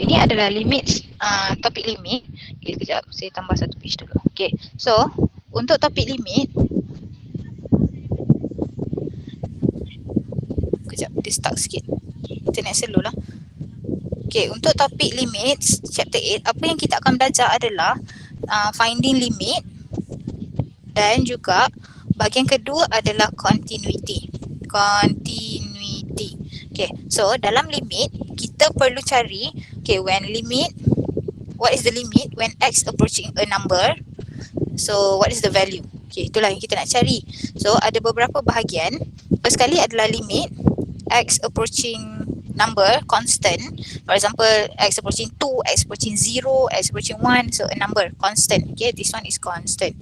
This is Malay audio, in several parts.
ini adalah limit, topik limit. Okay, sekejap saya tambah satu page dulu. Okay, so untuk topik limit, sekejap dia stuck sikit. Internet slow lah. Okay, untuk topik limits chapter 8, apa yang kita akan belajar adalah finding limit dan juga bahagian kedua adalah continuity. Okay, so dalam limit kita perlu cari, okay, when limit, what is the limit when x approaching a number, so what is the value. Okay, itulah yang kita nak cari. So ada beberapa bahagian. First kali adalah limit x approaching number constant. For example, x approaching 2, x approaching 0, x approaching 1, so a number constant. Okay, this one is constant.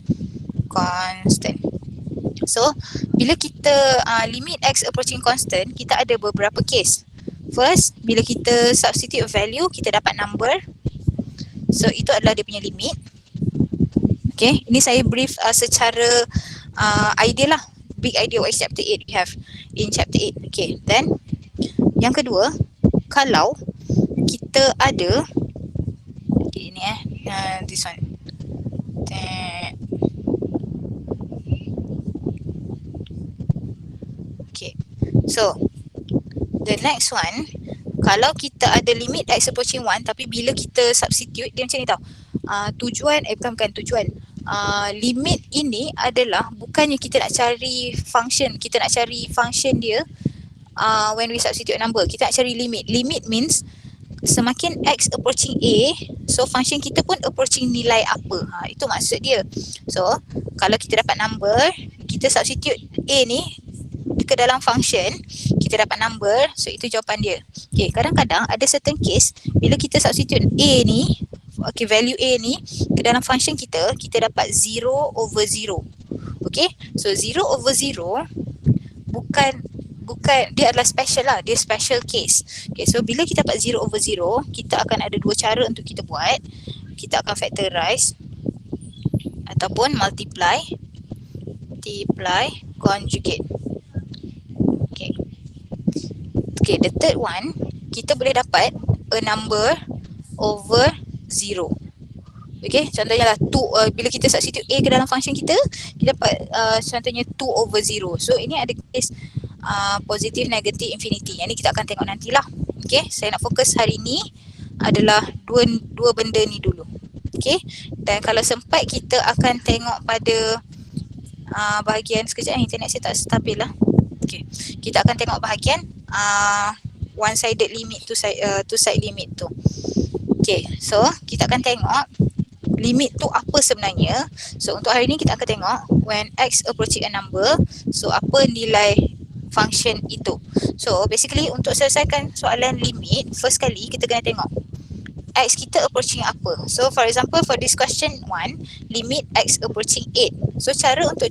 So bila kita limit x approaching constant, kita ada beberapa case. First, bila kita substitute value, kita dapat number. So itu adalah dia punya limit. Okay, ini saya brief secara idea lah, big idea what chapter 8 we have in chapter 8. Okay, then yang kedua, kalau kita ada, okay, ini this one. Okay, so the next one, kalau kita ada limit x approaching 1, tapi bila kita substitute, dia macam ni tau. Bukan tujuan. Limit ini adalah bukannya kita nak cari function, kita nak cari function dia when we substitute number, kita nak cari limit. Limit means semakin x approaching a, so function kita pun approaching nilai apa. Itu maksud dia. So kalau kita dapat number, kita substitute a ni ke dalam function, kita dapat number, so itu jawapan dia. Okay, kadang-kadang ada certain case bila kita substitute a ni, okay, value a ni ke dalam function kita, kita dapat 0/0. Okay, so 0/0 bukan dia adalah special lah, dia special case. Okay, so bila kita dapat 0/0, kita akan ada dua cara untuk kita buat. Kita akan factorize ataupun multiply, conjugate. Okay, the third one, kita boleh dapat a number over 0. Okay, contohnya lah 2, bila kita substitute a ke dalam function kita, kita dapat contohnya 2/0. So ini ada case positif, negatif, infinity. Yang ni kita akan tengok nantilah. Okay, saya nak fokus hari ni adalah dua benda ni dulu. Okay, dan kalau sempat kita akan tengok pada bahagian, sekejap internet saya tak stabil lah. Okay, kita akan tengok bahagian one sided limit, two side limit tu. Okay, so kita akan tengok limit tu apa sebenarnya. So untuk hari ni kita akan tengok when x approaching a number, so apa nilai function itu. So basically untuk selesaikan soalan limit, first kali kita kena tengok x kita approaching apa. So for example for this question 1, limit x approaching 8. So cara untuk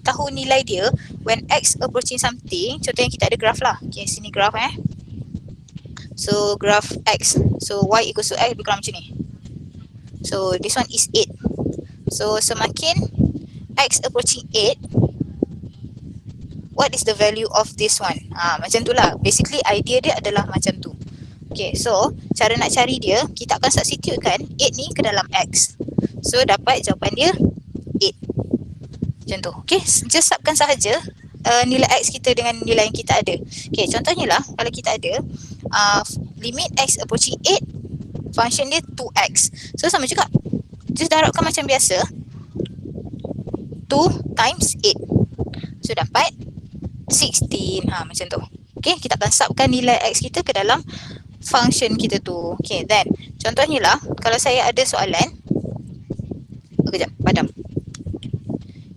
tahu nilai dia when x approaching something, contohnya kita ada graph lah. Okay, sini graph So graph x, so y equals to x bergerak macam ni. So this one is 8. So semakin x approaching 8, what is the value of this one? Macam tu lah. Basically idea dia adalah macam tu. Okay, so cara nak cari dia, kita akan substitute kan 8 ni ke dalam x. So dapat jawapan dia 8. Macam tu. Okay, just subkan sahaja nilai x kita dengan nilai yang kita ada. Okay, contohnya lah kalau kita ada limit x approaching 8, function dia 2x. So sama juga, just darabkan macam biasa, 2 times 8. So dapat 16. Macam tu. Okay, kita akan subkan nilai x kita ke dalam function kita tu. Okay, then contohnya lah kalau saya ada soalan, kejap, padam.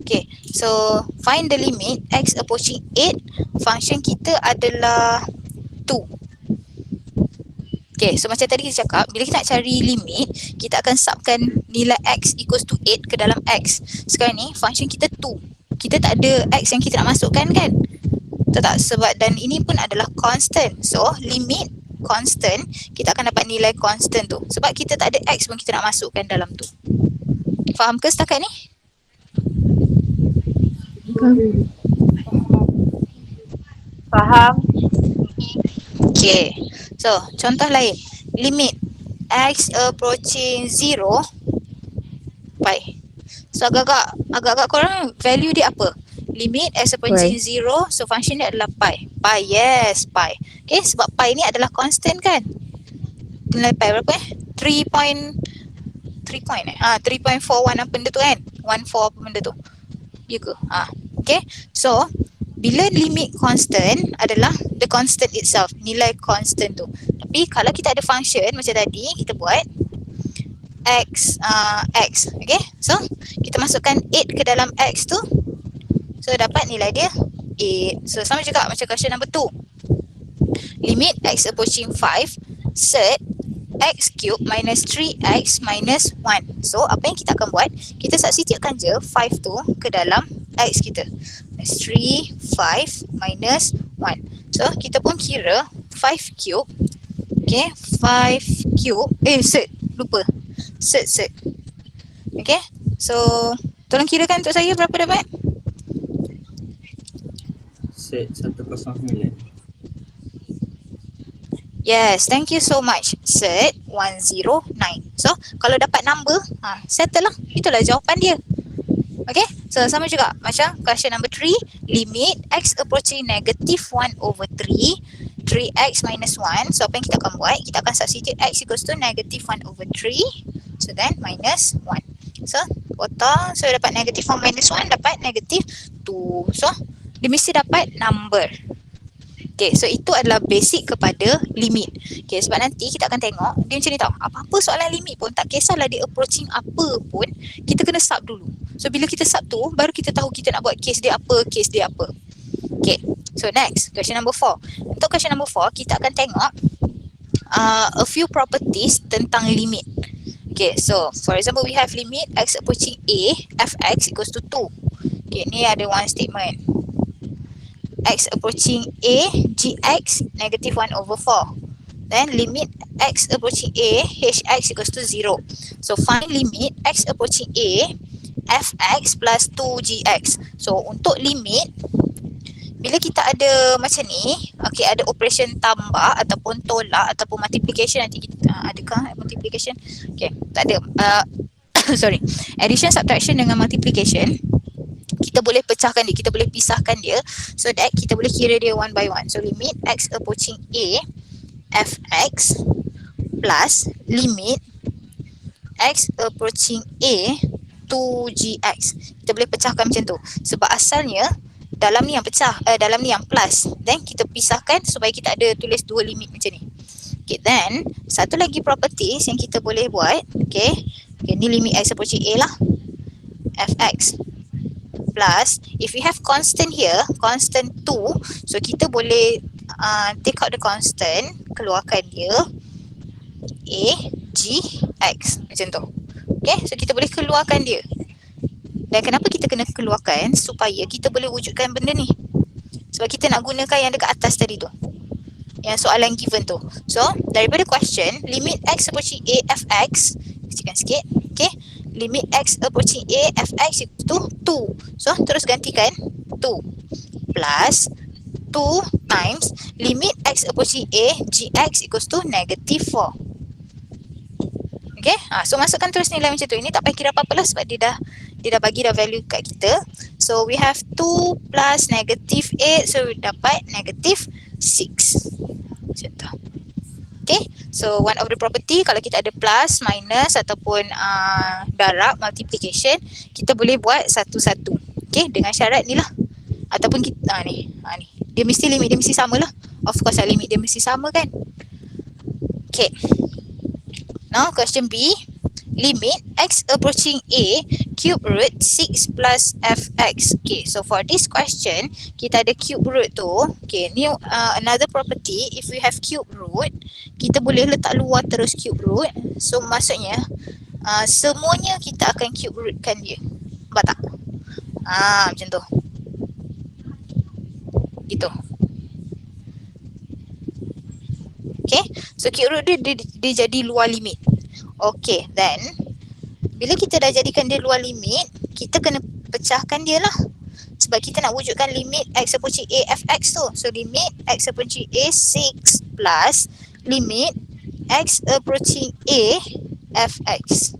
Okay, so find the limit x approaching 8, function kita adalah 2. Okay, so macam tadi kita cakap, bila kita nak cari limit, kita akan subkan nilai x equals to 8 ke dalam x. Sekarang ni function kita 2, kita tak ada x yang kita nak masukkan kan? Tak, sebab dan ini pun adalah constant. So limit constant, kita akan dapat nilai constant tu. Sebab kita tak ada x pun kita nak masukkan dalam tu. Faham ke setakat ni? Faham. Okay, so contoh lain, limit x approaching 0 pi. So agak-agak korang value dia apa? Limit x approaching 0, so function dia adalah pi. Pi, yes, pi. Okay, sebab pi ni adalah constant kan? Nilai pi berapa 3.41 apa benda tu kan? 14 apa benda tu. Ya ke? Okay, so bila limit constant adalah the constant itself, nilai constant tu. Tapi kalau kita ada function macam tadi, kita buat x, okay. So kita masukkan 8 ke dalam x tu, so dapat nilai dia 8. So sama juga macam question number 2. Limit x approaching 5, set x cube minus 3x minus 1. So apa yang kita akan buat, kita substitutekan je 5 tu ke dalam x kita. 3, 5 minus 1. So kita pun kira 5 cube. Okay, 5 cube. Set. Lupa. Set. Okay, so tolong kirakan untuk saya berapa dapat? Set 109. Yes, thank you so much. Set 109. So kalau dapat number, settle lah. Itulah jawapan dia. Okay, so sama juga macam question number 3. Limit x approaching negative 1 over 3, 3x minus 1. So apa yang kita akan buat, kita akan substitute x equals to negative 1 over 3. So then minus 1. So potong, so dapat negative 1 minus 1 dapat negative 2. So dia mesti dapat number. Okay, so itu adalah basic kepada limit. Okay, sebab nanti kita akan tengok dia macam ni tau. Apa-apa soalan limit pun, tak kisahlah dia approaching apa pun, kita kena sub dulu. So bila kita sub tu, baru kita tahu kita nak buat case dia apa, case dia apa. Okay, so next, question number 4. Untuk question number 4, kita akan tengok a few properties tentang limit. Okay, so for example, we have limit x approaching a, fx equals to 2. Okay, ni ada one statement. X approaching a, gx negative 1 over 4. Then limit x approaching a, hx equals to 0. So find limit x approaching a, fx plus 2gx. So untuk limit, bila kita ada macam ni, okay, ada operation tambah ataupun tolak ataupun multiplication, nanti kita adakah multiplication? Okay, tak ada. Sorry, addition, subtraction dengan multiplication, kita boleh pecahkan dia, kita boleh pisahkan dia, so that kita boleh kira dia one by one. So limit x approaching a, fx plus limit x approaching a, 2gx. Kita boleh pecahkan macam tu sebab asalnya dalam ni yang pecah, dalam ni yang plus, then kita pisahkan supaya kita ada tulis dua limit macam ni. Okay, then satu lagi properties yang kita boleh buat. Okay, ni limit x approaching a lah, fx plus, if we have constant here, constant 2, so kita boleh take out the constant, keluarkan dia a, g, x macam tu. Okay, so kita boleh keluarkan dia. Dan kenapa kita kena keluarkan? Supaya kita boleh wujudkan benda ni. Sebab kita nak gunakan yang dekat atas tadi tu, yang soalan given tu. So daripada question, limit x approaching a, fx, kecilkan sikit. Okay, limit x approaching a, fx itu 2. So terus gantikan 2 plus 2 times limit x approaching a, gx equals to negative 4. Okay, so masukkan terus nilai macam tu. Ini tak payah kira apa-apa lah sebab dia dah bagi dah value kat kita. So we have 2 plus negative 8, so we dapat negative 6 macam tu. Okay, so one of the property, kalau kita ada plus, minus ataupun darab, multiplication, kita boleh buat satu-satu. Okay, dengan syarat ni lah. Ataupun kita, ni. Dia mesti limit dia mesti sama lah. Of course lah, limit dia mesti sama kan. Okay. Now question B. Limit x approaching a, cube root 6 plus fx. Okay, so for this question, kita ada cube root tu. Okay, ni another property. If we have cube root, kita boleh letak luar terus cube root. So maksudnya semuanya kita akan cube rootkan dia. Nampak tak? Macam tu. Gitu. Okay, so cube root dia jadi luar limit. Okay, then bila kita dah jadikan dia luar limit, kita kena pecahkan dia lah. Sebab kita nak wujudkan limit x approaching a, fx tu. So limit x approaching a 6 plus limit x approaching a fx.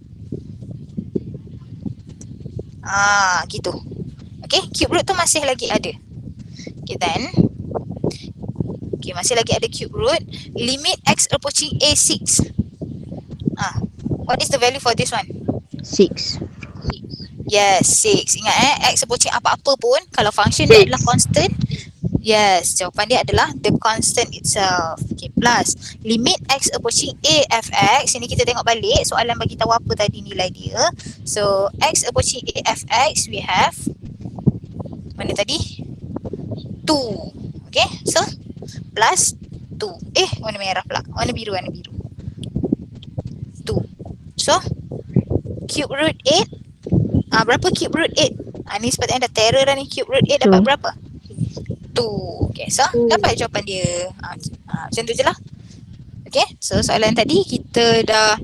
Gitu. Okay, cube root tu masih lagi ada. Okay, then masih lagi ada cube root. Limit x approaching a 6. What is the value for this one? 6. Yes, 6. Ingat x approaching apa-apa pun, kalau function dia adalah constant, yes, jawapan dia adalah the constant itself. Okay, plus limit x approaching a fx. Ini kita tengok balik soalan bagi tahu apa tadi nilai dia. So x approaching a fx, we have mana tadi? 2. Okay, so plus 2. Warna merah pula. Warna biru. 2. So cube root 8. Berapa cube root 8? Ni sepatutnya dah terror dah ni. Cube root 8 dapat berapa? 2. Okay, so dapat jawapan dia. Macam tu je lah. Okay, so soalan tadi kita dah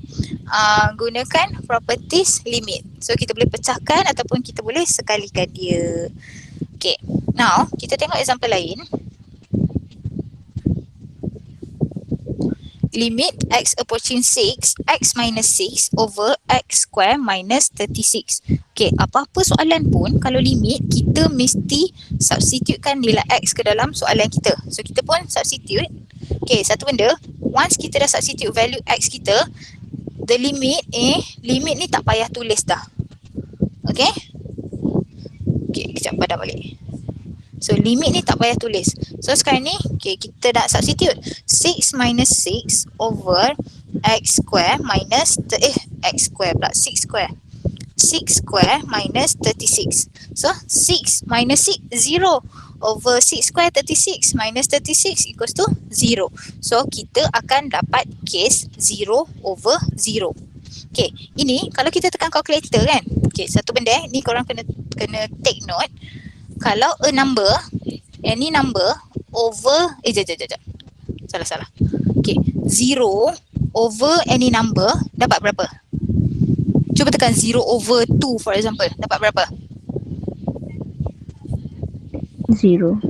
gunakan properties limit. So kita boleh pecahkan ataupun kita boleh sekalikan dia. Okay, now kita tengok example lain. Limit x approaching 6, x minus 6 over x square minus 36. Okay, apa-apa soalan pun kalau limit kita mesti substitutekan nilai x ke dalam soalan kita. So kita pun substitute. Okay, satu benda, once kita dah substitute value x kita, the limit limit ni tak payah tulis dah. Okay? Okay, kejap padam balik. So limit ni tak payah tulis. So sekarang ni kita nak substitute 6 minus 6 over x square minus x square pula 6 square. 6 square minus 36. So 6 minus 6 0 over 6 square 36 minus 36 equals to 0. So kita akan dapat case 0 over 0. Okay, ini kalau kita tekan calculator kan. Okay, satu benda ni korang kena take note. Kalau a number, any number over, salah. Okay, 0 over any number dapat berapa? Cuba tekan 0 over 2 for example, dapat berapa? 0.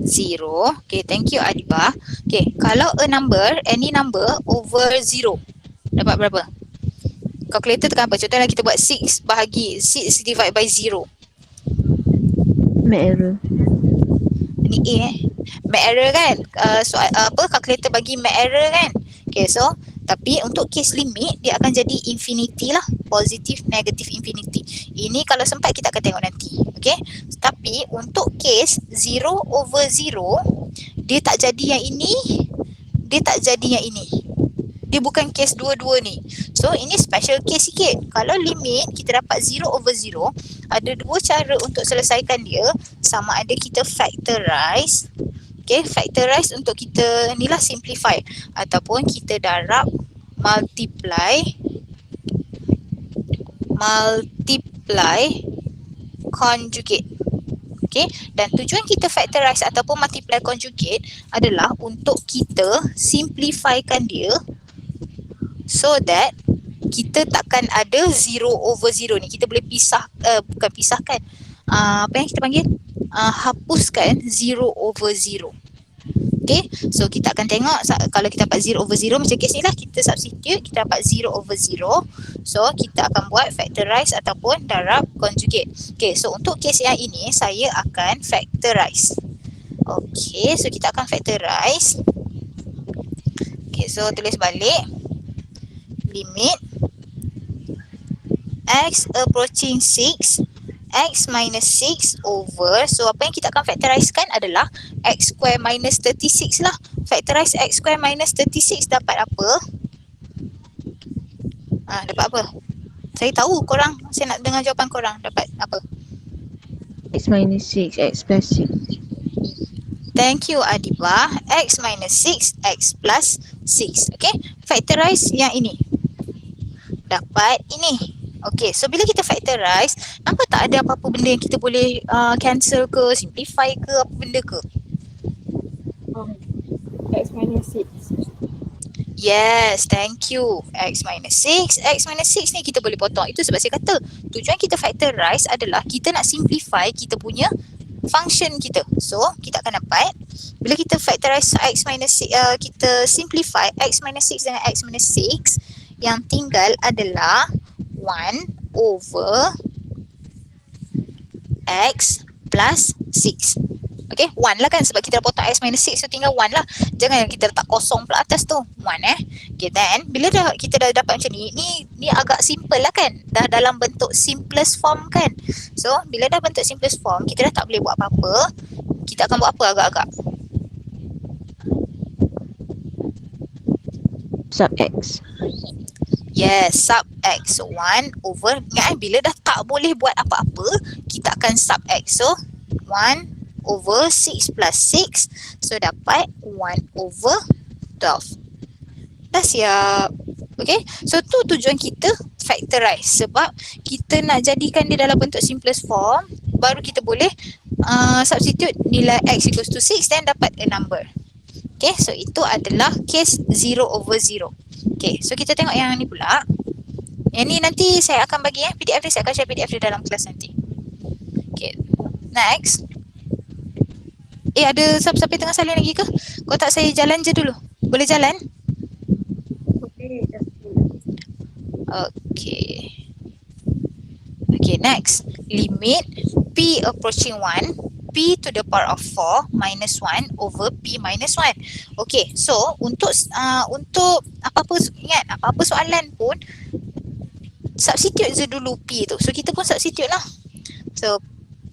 0. Okay, thank you Adiba. Okay, kalau a number, any number over 0 dapat berapa? Calculator tekan apa? Contohnya kita buat 6 bahagi 6 divide by 0. Make error. Ni make error kan? Calculator bagi make error kan? Okay, so tapi untuk case limit dia akan jadi infinity lah. Positive, negative, infinity. Ini kalau sempat kita akan tengok nanti. Okay, tapi untuk case 0 over 0 dia tak jadi yang ini, dia tak jadi yang ini. Dia bukan case dua-dua ni. So ini special case sikit. Kalau limit kita dapat 0 over 0, ada dua cara untuk selesaikan dia. Sama ada kita factorize. Okay, factorize untuk kita ni lah simplify. Ataupun kita darab multiply conjugate. Okay, dan tujuan kita factorize ataupun multiply conjugate adalah untuk kita simplifykan dia so that kita takkan ada 0 over 0 ni. Kita boleh bukan pisahkan. Apa yang kita panggil? Hapuskan 0 over 0. Okay, so kita akan tengok kalau kita dapat 0 over 0 macam kes ni lah, kita substitute, kita dapat 0 over 0. So kita akan buat factorize ataupun darab conjugate. Okay, so untuk kes yang ini saya akan factorize. Okay, so kita akan factorize. Okay, so tulis balik. Limit x approaching 6, x minus 6 over, so apa yang kita akan factorizekan adalah x square minus 36 lah. Factorize x square minus 36 dapat apa? Dapat apa? Saya tahu korang, saya nak dengar jawapan korang. Dapat apa? X minus 6, x plus 6. Thank you Adiba. X minus 6, x plus 6. Okay, factorize yang ini. Dapat ini. Okay, so bila kita factorize, nampak tak ada apa-apa benda yang kita boleh cancel ke, simplify ke, apa benda ke? X minus 6. Yes, thank you. X minus 6. X minus 6 ni kita boleh potong. Itu sebab saya kata tujuan kita factorize adalah kita nak simplify kita punya function kita. So, kita akan dapat bila kita factorize x minus 6, kita simplify x minus 6 dengan x minus 6, yang tinggal adalah 1 over x plus 6. Okay, 1 lah kan sebab kita dah potong x minus 6, so tinggal 1 lah. Jangan kita letak kosong pula atas tu. 1 Okay, then bila kita dah dapat macam ni, ni agak simple lah kan. Dah dalam bentuk simplest form kan. So, bila dah bentuk simplest form, kita dah tak boleh buat apa-apa. Kita akan buat apa agak-agak? Sub x. Yes, sub x. So 1 over, ingat bila dah tak boleh buat apa-apa, kita akan sub x. So 1 over 6 plus 6. So dapat 1 over 12. Dah siap. Okay, so tu tujuan kita factorize. Sebab kita nak jadikan dia dalam bentuk simplest form, baru kita boleh substitute nilai x equals to 6 dan dapat a number. Okay, so itu adalah case 0 over 0. Okay, so kita tengok yang ni pula. Yang ni nanti saya akan bagi PDF dia, saya akan share PDF dia dalam kelas nanti. Okay, next. Ada siapa-siapa tengah salin lagi ke? Kau tak saya jalan je dulu. Boleh jalan? Okay. Okay, next. Limit P approaching 1, P to the power of 4 minus 1 over P minus 1. Okay, so untuk apa-apa, ingat apa-apa soalan pun substitute je dulu P tu. So kita pun substitute lah. So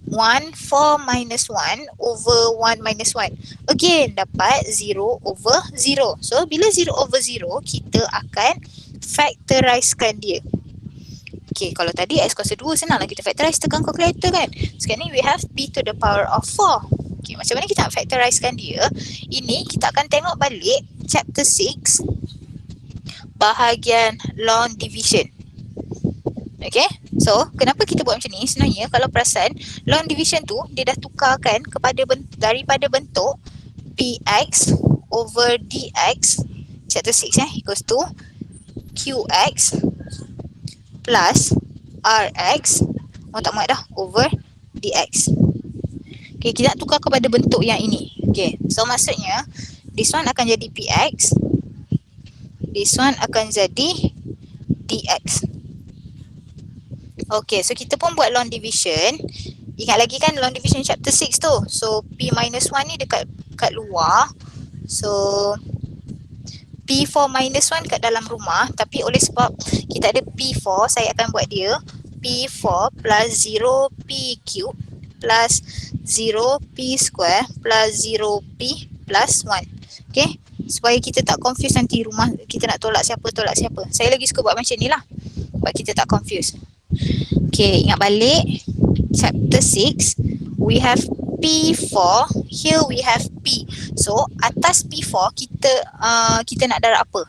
1, 4 minus 1 over 1 minus 1. Again, dapat 0 over 0. So, bila 0 over 0, kita akan factorizekan dia. Okay, kalau tadi x kuasa 2, senanglah kita factorize, tekan calculator kan. Sekarang ni we have p to the power of 4. Okay, macam mana kita nak factorizekan dia? Ini kita akan tengok balik chapter 6, bahagian long division. Okay, so kenapa kita buat macam ni? Sebenarnya kalau perasan, long division tu dia dah tukarkan kepada daripada bentuk px over dx chapter 6 equals to qx plus rx, tak muat dah, over dx. Okay, kita nak tukar kepada bentuk yang ini. Okay, so maksudnya this one akan jadi px, this one akan jadi dx. Okay, so kita pun buat long division. Ingat lagi kan long division chapter 6 tu. So P minus 1 ni dekat luar. So P4 minus 1 kat dalam rumah. Tapi oleh sebab kita ada P4, saya akan buat dia P4 plus 0P cube plus 0P square plus 0P plus 1. Okay, supaya kita tak confuse nanti rumah kita nak tolak siapa. Saya lagi suka buat macam ni lah, sebab kita tak confuse. Okay, ingat balik chapter 6, we have P4, here we have P. So atas P4 kita nak darab apa?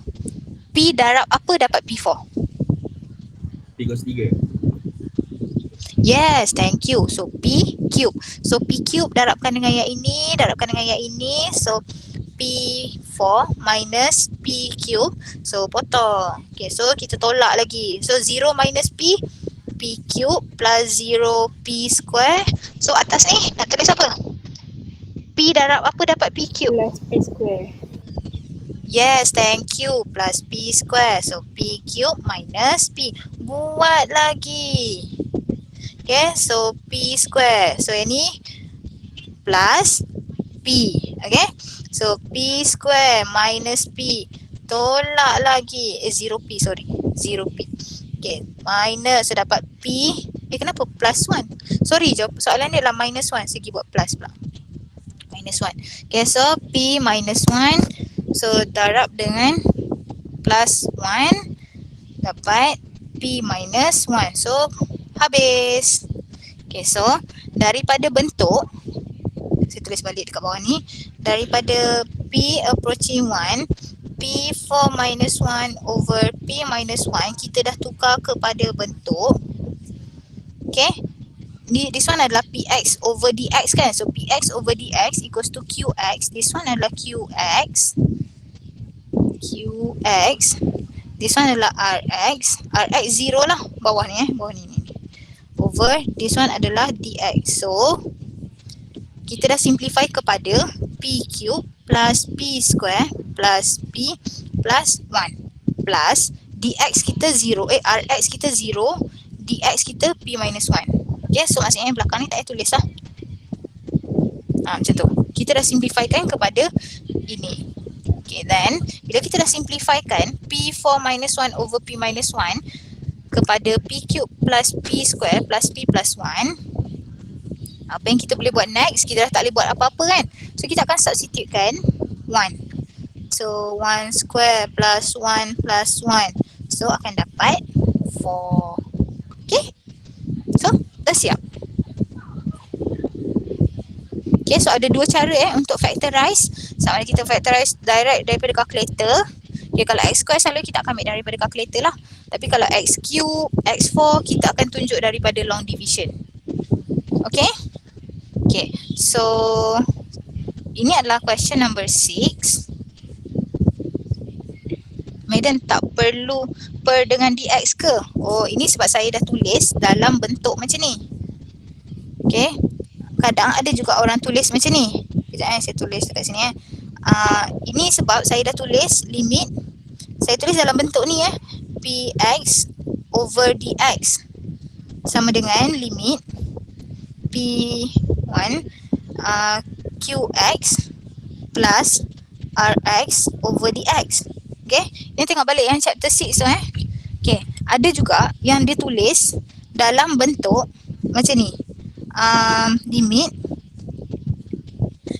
P darab apa dapat P4? P cos 3. Yes, thank you. So P cube. So P cube darabkan dengan yang ini, So P4 minus P cube. So potong. Okay, so kita tolak lagi. So 0 minus P cube plus 0P square. So atas ni nak tulis apa? P darab apa dapat P cube? Plus P square. Yes, thank you. Plus P square. So P cube minus P. Buat lagi. Okay, so P square. So yang ni plus P. Okay, so P square minus P. Tolak lagi. 0P, sorry. 0P. Okay, minus. So dapat P. Kenapa plus 1? Sorry, soalan dia adalah minus 1. Segi buat plus pula. Minus 1. Okay, so P minus 1. So darab dengan plus 1. Dapat P minus 1. So habis. Okay, so daripada bentuk, saya tulis balik dekat bawah ni, daripada P approaching 1, P4 minus 1 over P minus 1, kita dah tukar kepada bentuk. Okay, this one adalah Px over dx kan. So Px over dx equals to Qx. This one adalah Qx. This one adalah Rx. Rx 0 lah bawah ni bawah ni. Over this one adalah dx. So kita dah simplify kepada P cube plus P square plus P plus 1 plus dx kita 0, Rx kita 0, dx kita P minus 1. Okay, so maksudnya yang belakang ni tak payah tulis lah. Macam tu. Kita dah simplifikan kepada ini. Okay, then bila kita dah simplifikan P4 minus 1 over P minus 1 kepada P cube plus P square plus P plus 1, apa yang kita boleh buat next? Kita dah tak boleh buat apa-apa kan? So kita akan substitutekan 1. So 1 square plus 1 plus 1. So akan dapat 4. Okay? So dah siap. Okay, so ada dua cara untuk factorize. Sama ada kita factorize direct daripada calculator. Okay, kalau x square selalu kita akan ambil daripada calculator lah. Tapi kalau x cube, x4 kita akan tunjuk daripada long division. Okay? Okay, so ini adalah question number 6. Madam tak perlu per dengan dx ke? Oh, ini sebab saya dah tulis dalam bentuk macam ni. Okay. Kadang ada juga orang tulis macam ni. Sekejap saya tulis dekat sini ini sebab saya dah tulis limit. Saya tulis dalam bentuk ni px over dx sama dengan limit p1 qx plus rx over dx. Okay, ini tengok balik yang chapter 6 tu Okay, ada juga yang dia tulis dalam bentuk macam ni. Limit.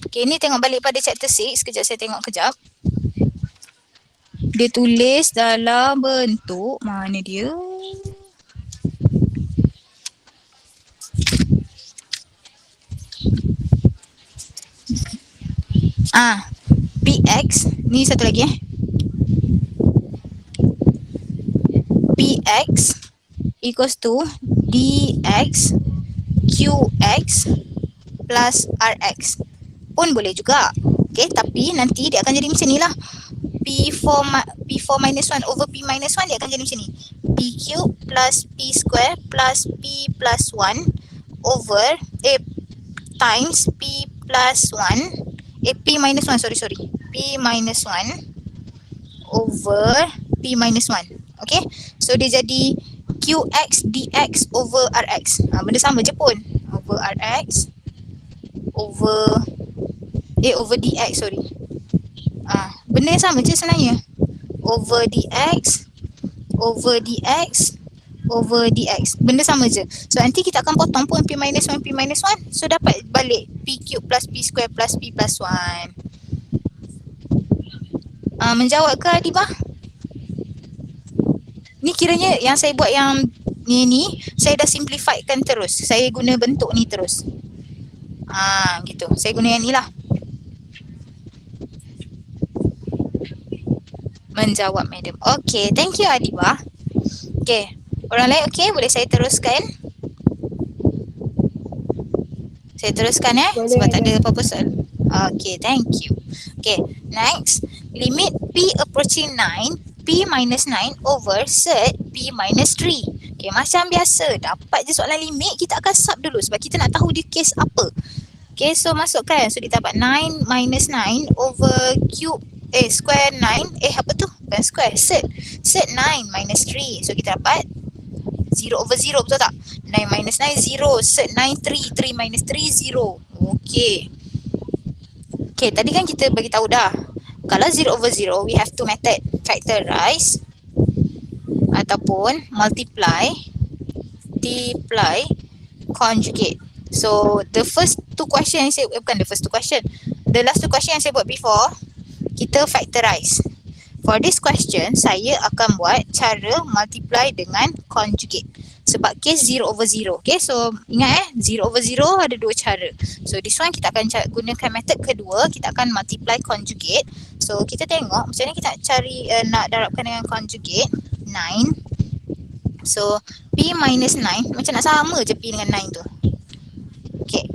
Okay, ni tengok balik pada chapter 6. Sekejap saya tengok kejap. Dia tulis dalam bentuk mana dia? Px ni satu lagi Px equals to dx qx plus rx pun boleh juga. Okay, tapi nanti dia akan jadi macam ni lah. P4 minus 1 over P minus 1 dia akan jadi macam ni. P cube plus P square plus P plus 1 over times P plus 1 P minus 1 sorry P minus 1 over P minus 1. Okay, so dia jadi qx dx over rx. Benda sama je pun. Over rx over over dx sorry. Benda yang sama je sebenarnya. Over dx over dx over dx. Benda sama je. So nanti kita akan potong pun P minus 1 P minus 1. So dapat balik P cube plus P square plus P plus 1. Menjawab ke Adibah? Ni kiranya yang saya buat yang ni saya dah simplifiedkan terus. Saya guna bentuk ni terus. Gitu. Saya guna yang ni lah. Menjawab madam. Okay, thank you Adibah. Okay, orang lain okay? Boleh saya teruskan? Saya teruskan Boleh, sebab tak ada madam. apa-apa soal. Okay, thank you. Okay, next. Limit P approaching 9, P minus 9 over set P minus 3. Okay, macam biasa. Dapat je soalan limit, kita akan sub dulu sebab kita nak tahu dia case apa. Okay, so masukkan. So kita dapat 9 minus 9 over cube square 9. Apa tu? Bukan square. Set 9 minus 3. So kita dapat 0 over 0, betul tak? 9 minus 9, 0. Set 9, 3. 3 minus 3, 0. Okay. Okay, tadi kan kita bagi tahu dah. Kalau 0 over 0, we have two method. Factorize ataupun multiply, conjugate. So, the first two question yang saya, bukan the first two question. The last two question yang saya buat before, kita factorize. For this question, saya akan buat cara multiply dengan conjugate. Sebab case 0 over 0. Okay, so ingat 0 over 0 ada dua cara. So this one kita akan gunakan method kedua, kita akan multiply conjugate. So kita tengok macam mana kita nak cari, nak darabkan dengan conjugate 9. So P minus 9, macam nak sama je P dengan 9 tu. Okay,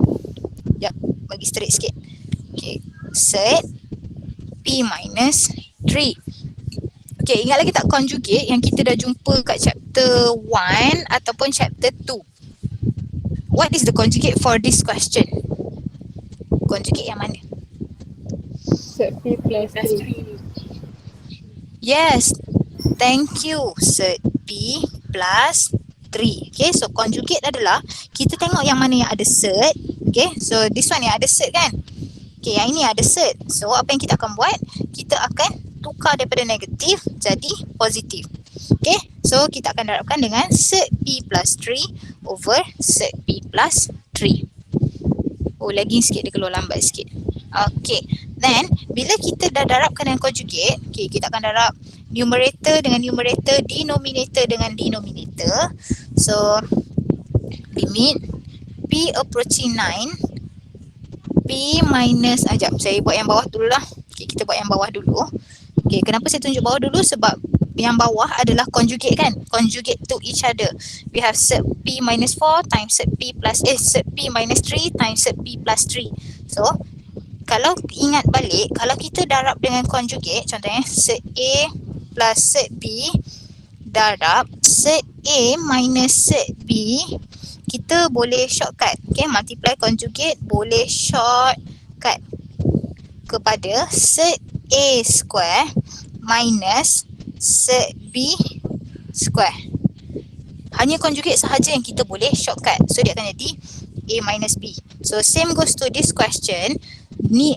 sekejap bagi straight sikit. Okay, set P minus 3. Okay, ingat lagi tak conjugate yang kita dah jumpa kat chapter 1 ataupun chapter 2? What is the conjugate for this question? Conjugate yang mana? Set P plus 3. Yes. Thank you. Set P plus 3. Okay, so conjugate adalah kita tengok yang mana yang ada set. Okay, so this one yang ada set kan? Okay, yang ini ada set. So apa yang kita akan buat? Kita akan tukar daripada negatif jadi positif. Okay, so kita akan darabkan dengan set P plus 3 over set P plus 3. Oh, lagging sikit, dia keluar lambat sikit. Okay, then bila kita dah darabkan dengan conjugate, okay, kita akan darab numerator dengan numerator, denominator dengan denominator. So limit P approaching 9, P minus, sekejap, saya buat yang bawah dulu lah. Okay, kita buat yang bawah dulu. Okay, kenapa saya tunjuk bawah dulu? Sebab yang bawah adalah conjugate kan? Conjugate to each other. We have set P minus 4 times set P plus, set P minus 3 times set P plus 3. So, kalau ingat balik, kalau kita darab dengan conjugate, contohnya set A plus set B darab set A minus set B, kita boleh shortcut. Okay, multiply conjugate boleh shortcut kepada set A square minus set B square. Hanya conjugate sahaja yang kita boleh shortcut. So dia akan jadi A minus B. So same goes to this question. Ni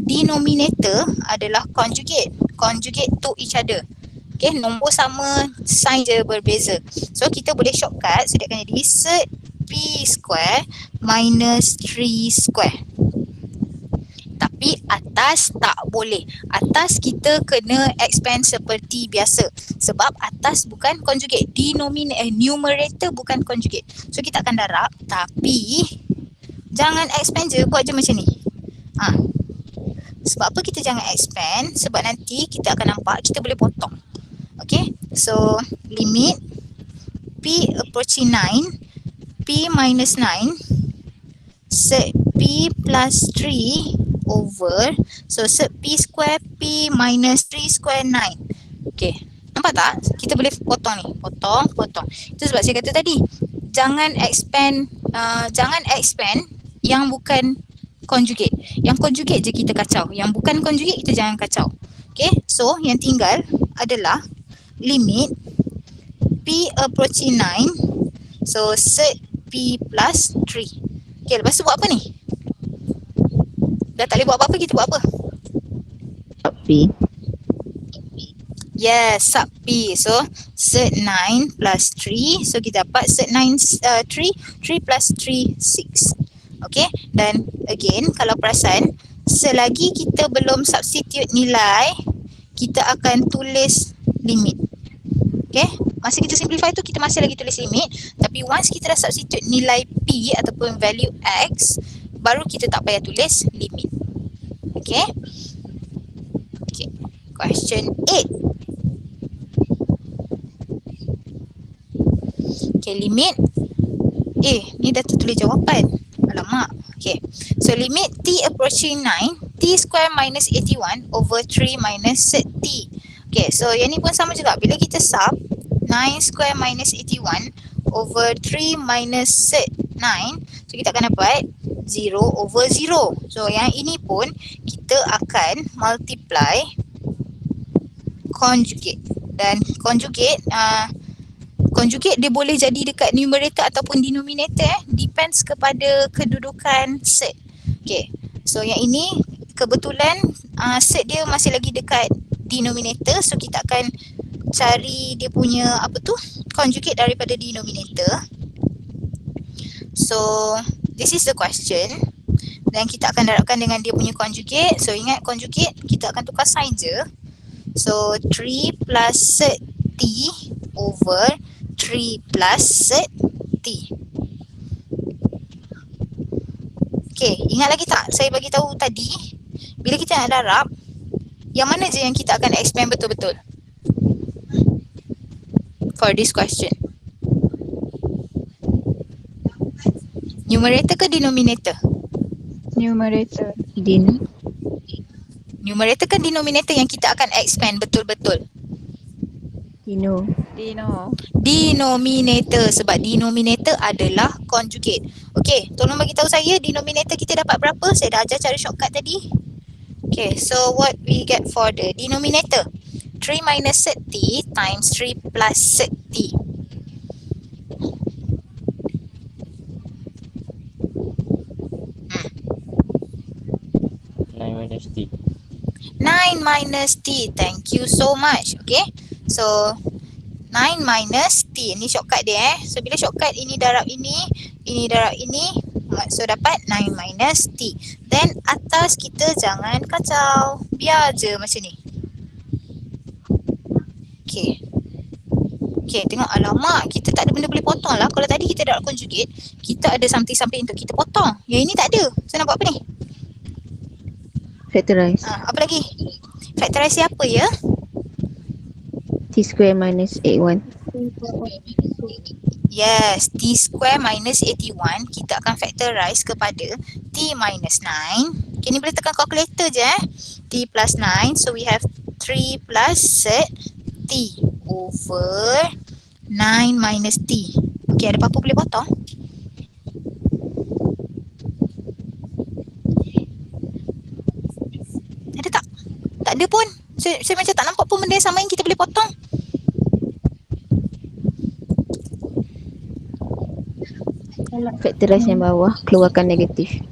denominator adalah conjugate. Conjugate to each other. Okay, nombor sama, sign je berbeza. So kita boleh shortcut. So dia akan jadi set P square minus 3 square. Tapi atas tak boleh. Atas kita kena expand seperti biasa. Sebab atas bukan conjugate. Numerator bukan conjugate. So kita akan darab. Tapi jangan expand je. Buat je macam ni. Sebab apa kita jangan expand? Sebab nanti kita akan nampak kita boleh potong. Okay. So limit P approaching 9, P minus 9, set P plus 3 over, so set P square P minus 3 square 9. Okay, nampak tak? Kita boleh potong ni, potong. Itu sebab saya kata tadi, jangan expand yang bukan conjugate. Yang conjugate je kita kacau, yang bukan conjugate kita jangan kacau. Okay, so yang tinggal adalah limit P approaching 9, so set P plus 3. Okay, lepas tu buat apa ni? Dah tak boleh buat apa-apa, kita buat apa? Sub P. Yes, sub P. So, set 9 plus 3. So, kita dapat set 9, 3 plus 3, 6. Okay, dan again, kalau perasan, selagi kita belum substitute nilai, kita akan tulis limit. Okay, masa kita simplify tu, kita masih lagi tulis limit. Tapi once kita dah substitute nilai P ataupun value X, baru kita tak payah tulis limit. Okay. Okay. Question 8. Okay, limit. Ni dah tertulis jawapan. Alamak. Okay. So limit T approaching 9, T square minus 81 over 3 minus set T. Okay, so yang ni pun sama juga. Bila kita sub 9 square minus 81 over 3 minus set 9, so kita akan dapat 0 over 0. So yang ini pun kita akan multiply conjugate. Dan conjugate dia boleh jadi dekat numerator ataupun denominator. Depends kepada kedudukan set. Okay, so yang ini kebetulan set dia masih lagi dekat denominator. So kita akan cari dia punya conjugate daripada denominator. So this is the question. Dan kita akan darabkan dengan dia punya conjugate. So ingat conjugate, kita akan tukar sign je. So 3 plus set T over 3 plus set T. Okay, ingat lagi tak? Saya bagi tahu tadi, bila kita nak darab, yang mana je yang kita akan expand betul-betul? For this question. Numerator ke denominator? Numerator. Numerator kan denominator yang kita akan expand betul-betul. Denominator, sebab denominator adalah conjugate. Okay, tolong bagi tahu saya denominator kita dapat berapa? Saya dah ajar cara shortcut tadi. Okay, so what we get for the denominator? 3 minus sec t times 3 plus sec t. 9 minus t. 9 minus t. Thank you so much. Okay. So 9 minus t. Ini shortcut dia So bila shortcut ini darab ini darab ini. So dapat 9 minus t. Then atas kita jangan kacau. Biar je macam ni. Okay. Okay, tengok alamak. Kita tak ada benda boleh potong lah. Kalau tadi kita darab conjugate, kita ada something untuk kita potong. Yang ini tak ada. So nak buat apa ni? Factorize. Apa lagi? Factorize siapa ya? T square minus 81. Yes, t square minus 81 kita akan factorize kepada t minus 9. Okay, ni boleh tekan calculator je t plus 9, so we have 3 plus sec t over 9 minus t. Okay, ada apa-apa boleh potong? Ada tak? Tak ada pun. Saya macam tak nampak pun benda yang sama yang kita boleh potong. Factorize yang bawah, keluarkan negatif.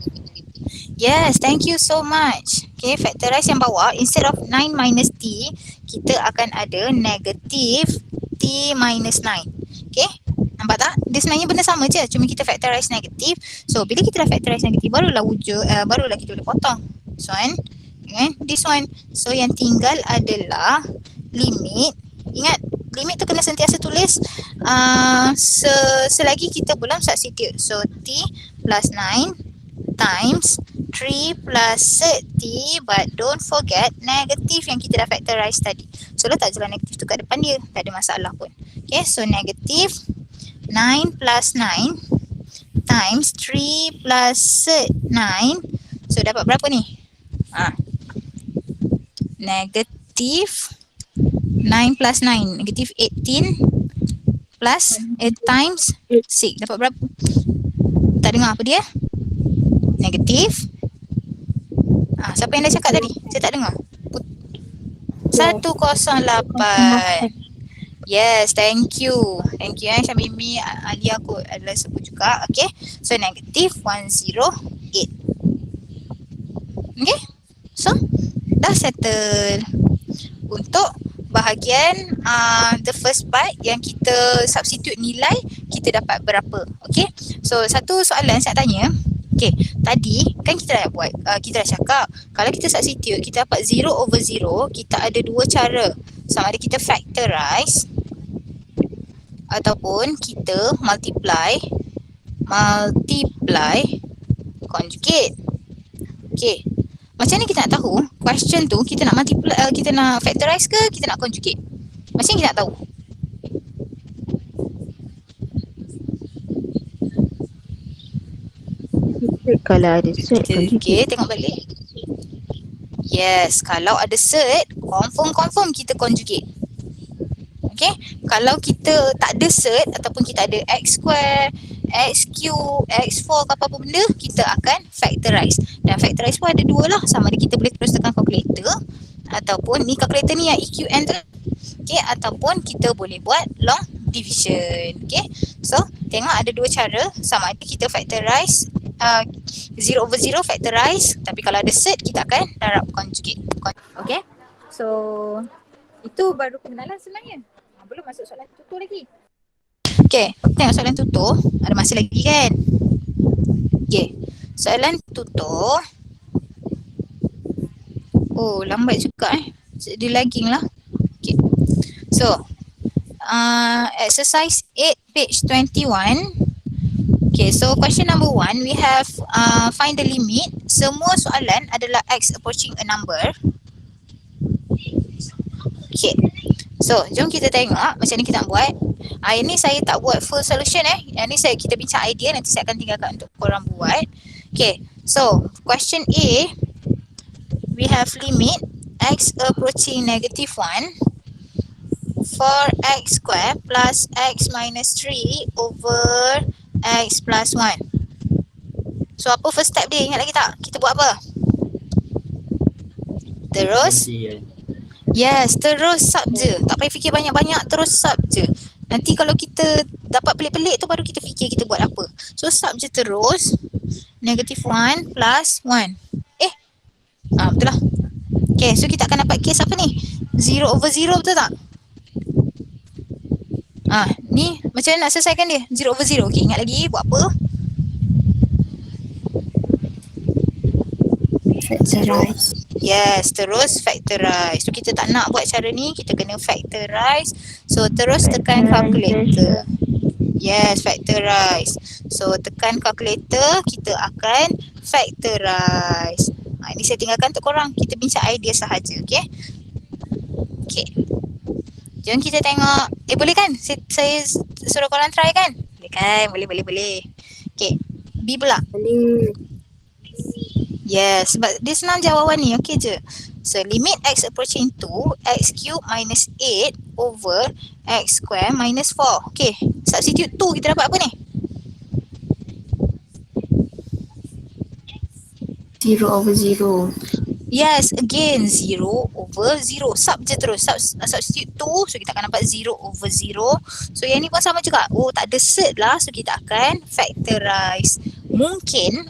Yes, thank you so much. Okay, factorize yang bawah, instead of 9 minus t, kita akan ada negatif t minus 9. Okay, nampak tak? Dia sebenarnya benda sama je, cuma kita factorize negatif. So, bila kita dah factorize negatif, barulah kita boleh potong. This one, and this one. So, yang tinggal adalah limit. Ingat, limit tu kena sentiasa tulis selagi kita belum substitute. So, t plus 9 times 3 plus sec t, but don't forget negatif yang kita dah factorize tadi. So letak je lah negatif tu kat depan dia, tak ada masalah pun. Okay, so negatif 9 plus 9 times 3 plus sec 9. So dapat berapa ni? Negatif 9 plus 9, negatif 18 plus 8 times 6. Dapat berapa? Tak dengar apa dia? Negatif. Siapa yang dah cakap tadi? Saya tak dengar. 108. Yes, thank you. Thank you Syamimi. Alia aku adalah sebut juga. Okay. So negatif 108. Okay. So dah settle. Untuk bahagian the first part yang kita substitute nilai, kita dapat berapa. Okay. So satu soalan saya tanya. Okay, tadi kan kita dah buat, kita dah cakap kalau kita substitute kita dapat 0 over 0, kita ada dua cara. Sama ada kita factorize ataupun kita multiply conjugate. Okay, macam ni kita nak tahu question tu kita nak multiply, kita nak factorize ke kita nak conjugate? Macam ni kita nak tahu? Kalau ada set, Okay, tengok balik. Yes, kalau ada set, confirm kita conjugate. Okay, kalau kita tak ada set ataupun kita ada x square, x cube, x4 ke apa-apa benda, kita akan factorize. Dan factorize pun ada dua lah, sama ada kita boleh terus tekan calculator ataupun ni calculator ni yang EQN tu. Okay, ataupun kita boleh buat long division. Okay, so tengok ada dua cara, sama ada kita factorize 0 over 0 factorize, tapi kalau ada set kita akan darab conjugate. Okay, so itu baru pengenalan sebenarnya. Belum masuk soalan tutur lagi. Okay, tengok soalan tutur. Ada masa lagi kan? Okay, soalan tutur. Oh, lambat juga dia lagging lah. Okay, so exercise 8 page 21. Okay, so question number 1, we have find the limit. Semua soalan adalah x approaching a number. Okay, so jom kita tengok macam ni kita nak buat. Yang ni saya tak buat full solution Yang ni kita bincang idea, nanti saya akan tinggalkan untuk korang buat. Okay, so question A, we have limit x approaching negative 1 4x square plus x minus 3 over x plus 1. So apa first step dia? Ingat lagi tak? Kita buat apa? Terus? Ganti kan. Yes, terus sub je. Tak payah fikir banyak-banyak, terus sub je. Nanti kalau kita dapat pelik-pelik tu baru kita fikir kita buat apa. So sub je terus. Negative 1 plus 1. Betul lah. Okay, so kita akan dapat case apa ni? 0 over 0, betul tak? Ni macam mana nak selesaikan dia? 0 over 0. Okay, ingat lagi buat apa? Factorize. Yes, terus factorize. So kita tak nak buat cara ni, kita kena factorize. So terus tekan calculator. Yes, factorize. So tekan calculator, kita akan factorize. Ini saya tinggalkan untuk korang. Kita bincang idea sahaja, okay? Okay. Jom kita tengok. Boleh kan? Saya suruh korang try kan? Boleh kan? Boleh. Okay. B pula. Boleh. Yes, sebab dia senang jawapan ni. Okay je. So limit x approaching 2, x cube minus 8 over x square minus 4. Okay, substitute 2 kita dapat apa ni? 0 over 0. Yes, again 0 over 0. Sub je terus. Substitute 2, so kita akan dapat 0 over 0. So yang ni pun sama juga. Oh, tak ada cert lah. So kita akan factorize. Mungkin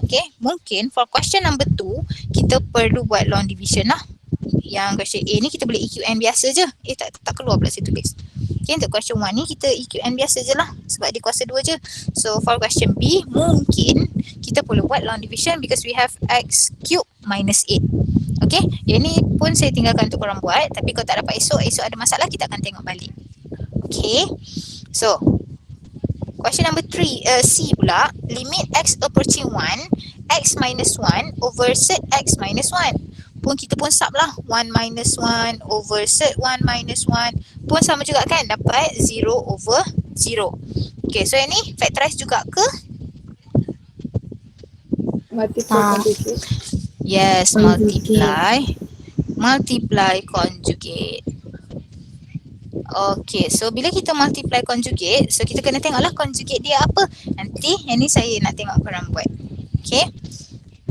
for question number 2, kita perlu buat long division lah. Yang question A ni kita boleh EQN biasa je. Tak keluar pula saya tulis. Okay, untuk question 1 ni kita EQN biasa je lah. Sebab dia kuasa 2 je. So for question B, mungkin kita perlu buat long division because we have x cube minus 8. Okay, yang ni pun saya tinggalkan untuk korang buat. Tapi kalau tak dapat esok ada masalah, kita akan tengok balik. Okay, so question number 3, C pula, limit x approaching 1, x minus 1 over set x minus 1. Kita pun sub lah, 1 minus 1 over set 1 minus 1 pun sama juga kan, dapat 0 over 0. Okay, so yang ni factorize juga ke? Multiply conjugate. Yes, multiply conjugate. Okay, so bila kita multiply conjugate, so kita kena tengoklah conjugate dia apa. Nanti yang ni saya nak tengok korang buat. Okay,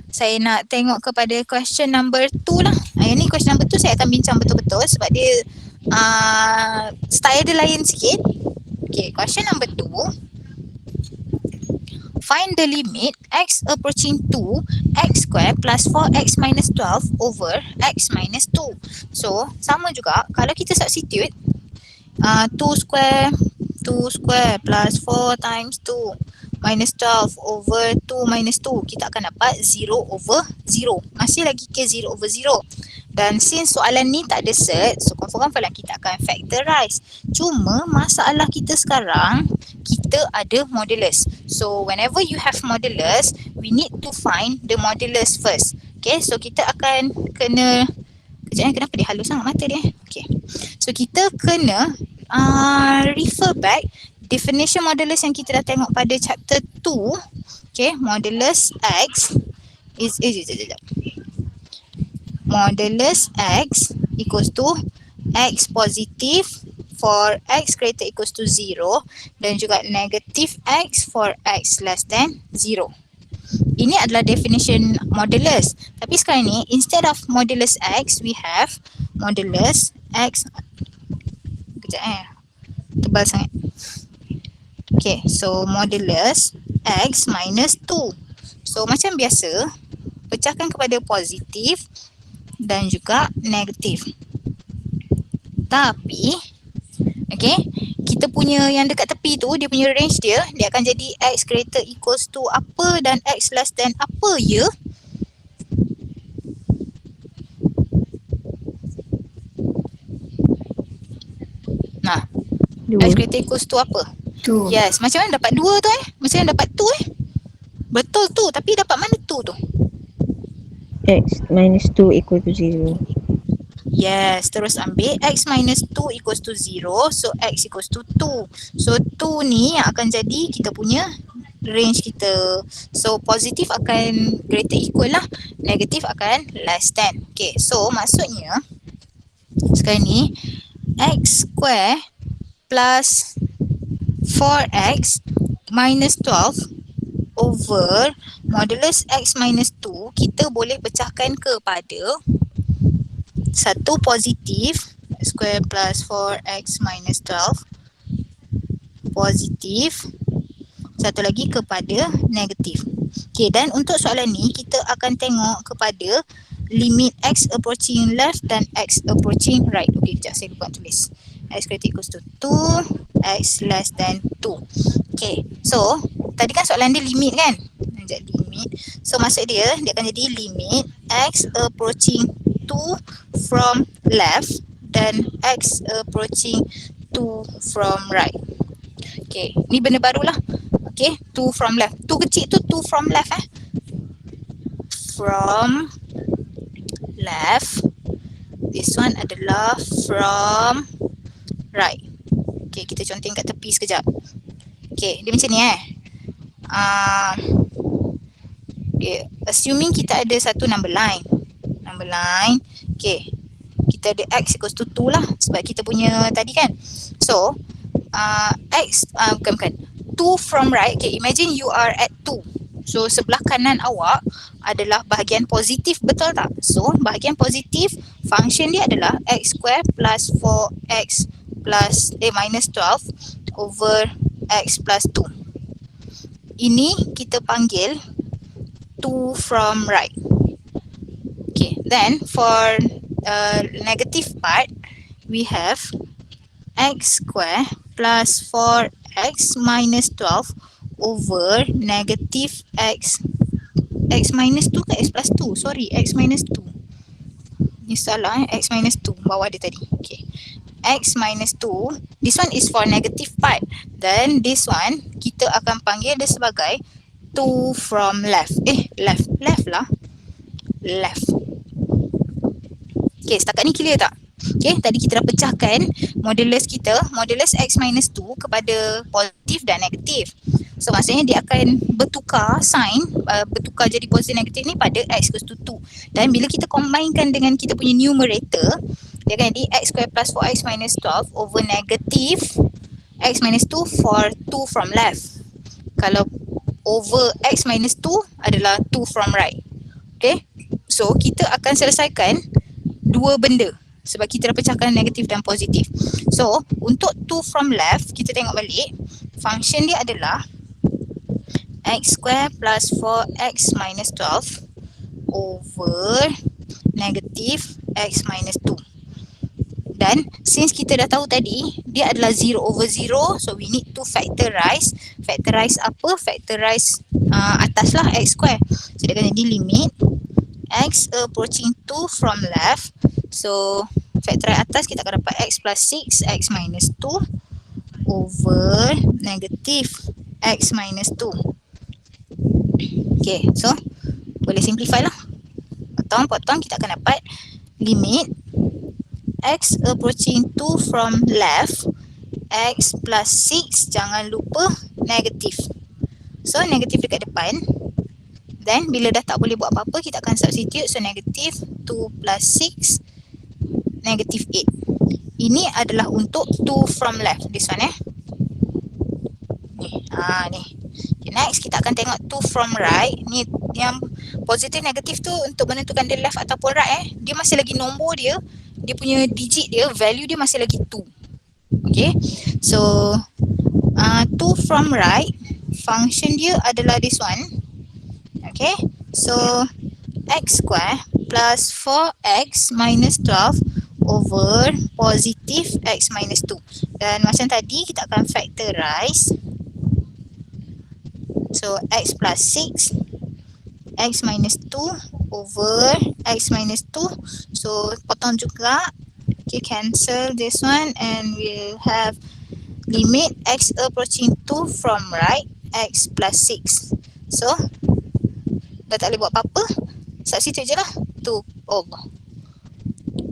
saya nak tengok kepada question number 2 lah. Yang ni question number 2 saya akan bincang betul-betul sebab dia style dia lain sikit. Okay, question number 2. Find the limit x approaching 2, x square plus 4x minus 12 over x minus 2. So, sama juga kalau kita substitute 2 square plus 4 times 2 minus 12 over 2 minus 2, kita akan dapat 0 over 0. Masih lagi ke 0 over 0. Dan since soalan ni tak ada cert, so confirm lah kita akan factorize. Cuma masalah kita sekarang, kita ada modulus. So whenever you have modulus, we need to find the modulus first. Okay, so kita akan kena, kejap kenapa dia halus sangat mata dia? Okay, so kita kena refer back definition modulus yang kita dah tengok pada chapter 2. Okay, modulus x is modulus x equals to x positive for x greater equals to 0 dan juga negative x for x less than 0. Ini adalah definition modulus. Tapi sekarang ni instead of modulus x, we have modulus x. Kejap tebal sangat. Okay, so modulus x minus 2. So macam biasa, pecahkan kepada positif dan juga negatif. Tapi, okay, kita punya yang dekat tepi tu, dia punya range dia akan jadi x greater equals to apa dan x less than apa ya? Nah, x greater equals to apa? 2. Yes, macam mana dapat 2 tu Macam mana dapat 2 Betul tu, tapi dapat mana 2 tu? X minus 2 equal to 0. Yes, terus ambil x minus 2 equals to 0. So x equals to 2. So 2 ni yang akan jadi kita punya range kita. So positif akan greater equal lah, negatif akan less than. Okay, so maksudnya sekarang ni x square plus 4x minus 12 over modulus x minus 2, kita boleh pecahkan kepada satu positif, x square plus 4x minus 12 positif, satu lagi kepada negatif. Okay, dan untuk soalan ni kita akan tengok kepada limit x approaching left dan x approaching right. Okay, sekejap saya lupa tulis. X greater equals to 2, x less than 2. Okay, so tadi kan soalan dia limit kan? Sekejap, limit. So maksud dia akan jadi limit x approaching 2 from left dan x approaching 2 from right. Okay, ni benda baru lah. Okay, 2 from left. 2 kecil tu 2 from left From left. This one adalah from right. Okay, kita contohin kat tepi sekejap. Okay, dia macam ni okay, assuming kita ada satu number line. Okay, kita ada x equals to 2 lah sebab kita punya tadi kan. So, bukan 2 from right. Okay, imagine you are at 2. So sebelah kanan awak adalah bahagian positif, betul tak? So bahagian positif, function dia adalah x square plus 4x plus minus 12 over x plus 2. Ini kita panggil 2 from right. Okay, then for negative part, we have x square plus 4x minus 12 over negative x minus 2 ke x plus 2? Sorry, x minus 2. Ni salah x minus 2 bawah dia tadi. Okay, x minus 2, this one is for negative part. Then this one kita akan panggil dia sebagai 2 from left. Left lah. Left. Okay, setakat ni clear tak? Okay, tadi kita dah pecahkan modulus kita, modulus x minus 2 kepada positif dan negatif. So maksudnya dia akan bertukar sign, bertukar jadi positif negatif ni pada x equals to 2. Dan bila kita combinekan dengan kita punya numerator, dia akan jadi x square plus 4x minus 12 over negatif x minus 2 for 2 from left. Kalau over x minus 2 adalah 2 from right. Okay, so kita akan selesaikan dua benda sebab kita dah pecahkan negatif dan positif. So untuk 2 from left, kita tengok balik, function dia adalah x square plus 4x minus 12 over negatif x minus 2. Dan since kita dah tahu tadi dia adalah 0 over 0, so we need to factorize. Factorize apa? Factorize atas lah, x square. So dia akan jadi limit x approaching 2 from left. So factorize atas, kita akan dapat x plus 6 x minus 2 over negatif x minus 2. Okay, so boleh simplify lah. Potong kita akan dapat limit x approaching 2 from left, x plus 6, jangan lupa negatif. So negatif dekat depan. Then bila dah tak boleh buat apa-apa, kita akan substitute. So negatif 2 plus 6, negatif 8. Ini adalah untuk 2 from left. This one ni. Ni. Okay, next kita akan tengok 2 from right. Ni yang positif negatif tu untuk menentukan dia left ataupun right Dia masih lagi nombor dia, dia punya digit dia, value dia masih lagi 2. Okay. So 2 from right, function dia adalah this one. Okay. So x square plus 4x minus 12 over positif x minus 2. Dan macam tadi kita akan factorize. So x plus 6 x minus 2 over x minus 2. So potong juga. Okay, cancel this one and we'll have limit x approaching 2 from right, x plus 6. So dah tak boleh buat apa-apa, substitute je lah. Tu Allah,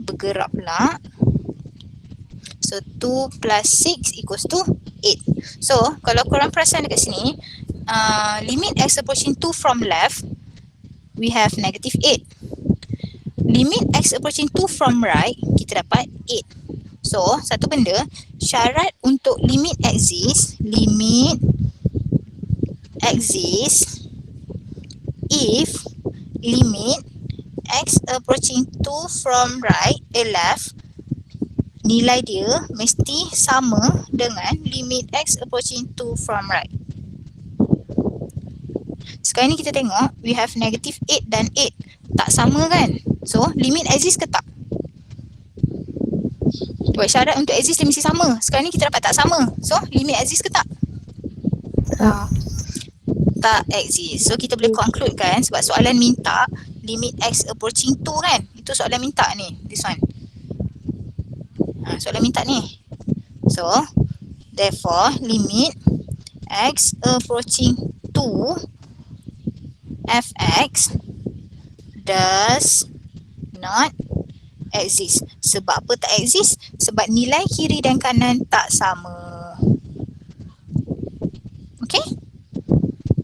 bergerak pula. So 2 plus 6 equals to 8. So kalau korang perasan dekat sini, limit x approaching 2 from left, we have negative 8. Limit x approaching 2 from right, kita dapat 8. So satu benda, syarat untuk limit exist if limit x approaching 2 from right left, nilai dia mesti sama dengan limit x approaching 2 from right. Sekarang ni kita tengok we have negative 8 dan 8 tak sama kan? So limit exist ke tak? Buat syarat untuk exist dia mesti sama. Sekarang ni kita dapat tak sama. So limit exist ke tak? Tak exist. So kita boleh conclude kan, sebab soalan minta limit x approaching 2 kan. Itu soalan minta ni, this one. Soalan minta ni. So therefore limit x approaching 2 fx does not exist. Sebab apa tak exist? Sebab nilai kiri dan kanan tak sama. Okay?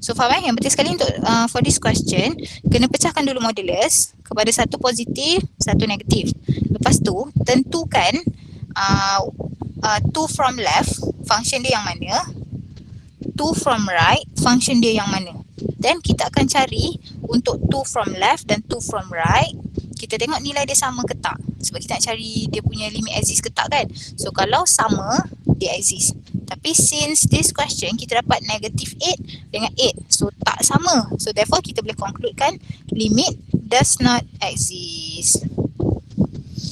So faham yang penting sekali untuk for this question, kena pecahkan dulu modulus kepada satu positif, satu negatif. Lepas tu tentukan 2 from left, function dia yang mana, 2 from right, function dia yang mana. Then kita akan cari untuk 2 from left dan 2 from right, kita tengok nilai dia sama ke tak. Sebab kita nak cari dia punya limit exist ke tak kan. So kalau sama, dia exist. Tapi since this question kita dapat negative 8 dengan 8, so tak sama. So therefore kita boleh concludekan limit does not exist.